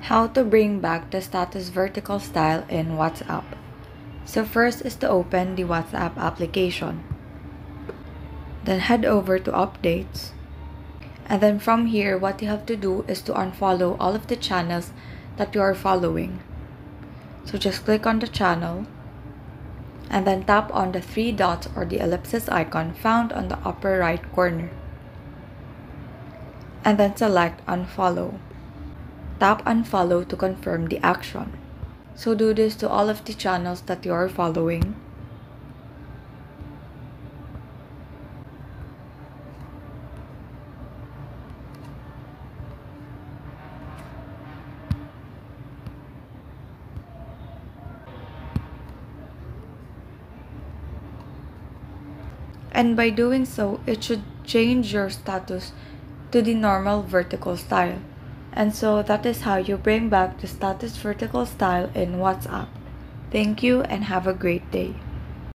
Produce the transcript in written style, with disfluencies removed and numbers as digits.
How to bring back the status vertical style in WhatsApp. So first is to open the WhatsApp application. Then head over to updates. And then from here, what you have to do is to unfollow all of the channels that you are following. So just click on the channel and then tap on the three dots or the ellipsis icon found on the upper right corner. And then select unfollow. Tap unfollow to confirm the action. So do this to all of the channels that you are following. And by doing so, it should change your status to the normal vertical style. And so that is how you bring back the status vertical style in WhatsApp. Thank you and have a great day.